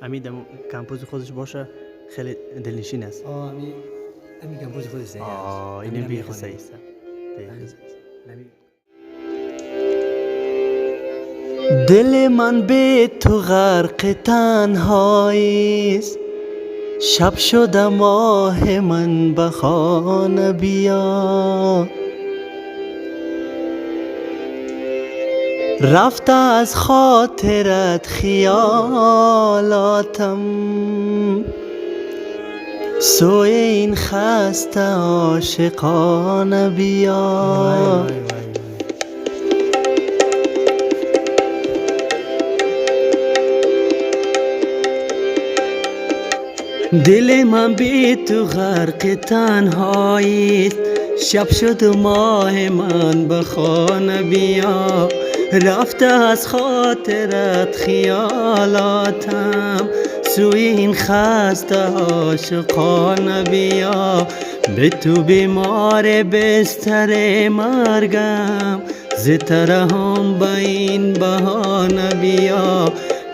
امید کمپوز خودش باشه خیلی دلنشین است. امی کمپوز خودش دیگه. اینه بیخسته است. دل من به تو غرق تنهایی است، شب شده ماه من به خانه بیا. رفته از خاطرت خیالاتم، سوی این خسته عاشقانه بیا. دل من بی تو غرق تنهایی است، شب شد و ماه من به خانه بیا. رفته از خاطرت خیالاتم، سوی این خسته عاشقانه بیا. به تو بیمار بستر مرگم، ز ترحم به این بهانه بیا.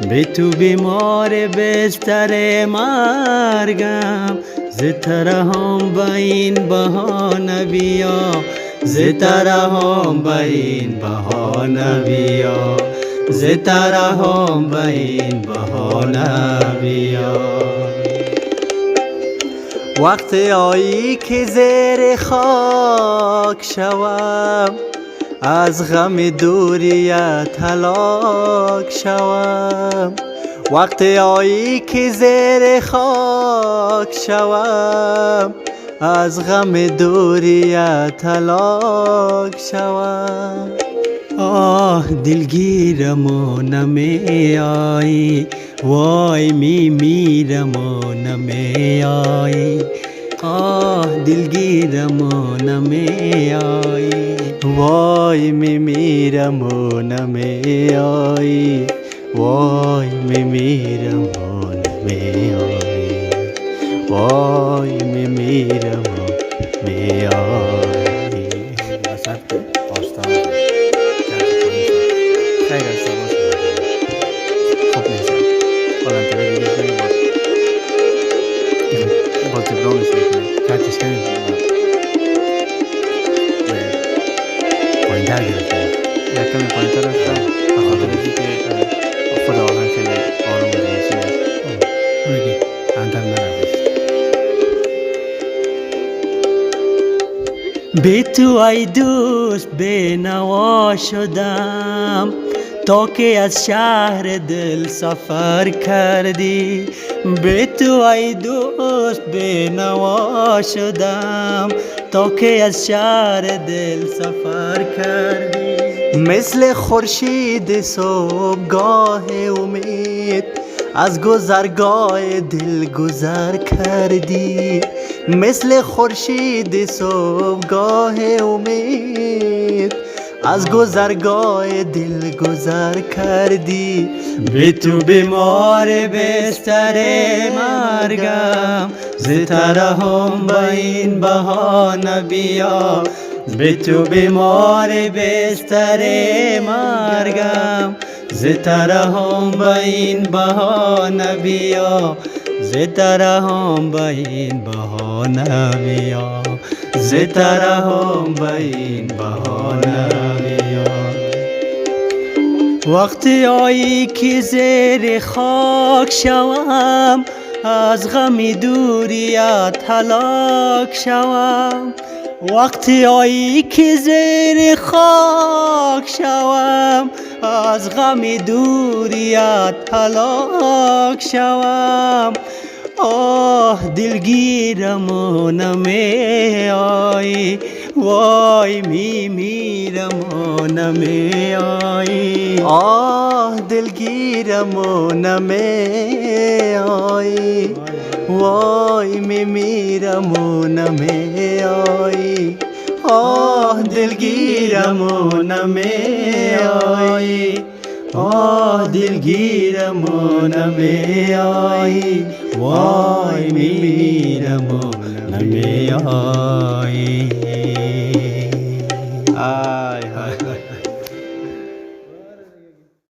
به تو بیمار بستر مرگم، ز ترحم به این بهانه بیا. ز ترحم به این بهانه بیا. ز ترحم به این بهانه بیا. وقت آیی که زیر خاک شوم، از غم دوریت هلاک شوم. وقت آیی که زیر خاک شوم، از غم دوریت هلاک شوم. دلگیرم و نمی آیی، وای میرم و نمی آیی. دلگیرم و نمی آیی، وای میرم و نمی آیی. وای میرم و نمی آیی، وای میرم و نمی آیی. خیر است خوب نیست. حالا دیگه باز جبرانش میکنه. کارتش کنیم پایین‌تر گرفته، یک کمی پایین‌تر رفته به خاطر اینکه خود آهنگ خیلی آروم و دلنشین است. اونگی اندر نروید. بی تو ای دوست بینوا شدم، تا که از شهر دل سفر کردی. به تو ای دوست بینوا شدم، تا که از شهر دل سفر کردی. مثل خورشید صبحگاه امید، از گذرگاه دل گذر کردی. مثل خورشید صبحگاه امید، از گذرگاه دل گذر کردی. به تو بیمار بستر مرگم، ز ترحم به این بهانه بیا. به تو بیمار بستر مرگم، ز ترحم به این بهانه بیا. ز ترحم به این بهانه بیا. ز ترحم به این بهانه بیا. وقتی آیی که زیر خاک شوم، از غم دوریت هلاک شوم. وقتی آیی که زیر خاک شوم، از غم دوریت هلاک شوم. دلگیرم و نمی آیی، وای میرم و نمی آیی. دلگیرم و نمی آیی، وای میرم و نمی آیی. دلگیرم و نمی آیی، دلگیرم و نمی آیی. وای میرم و نمی آیی.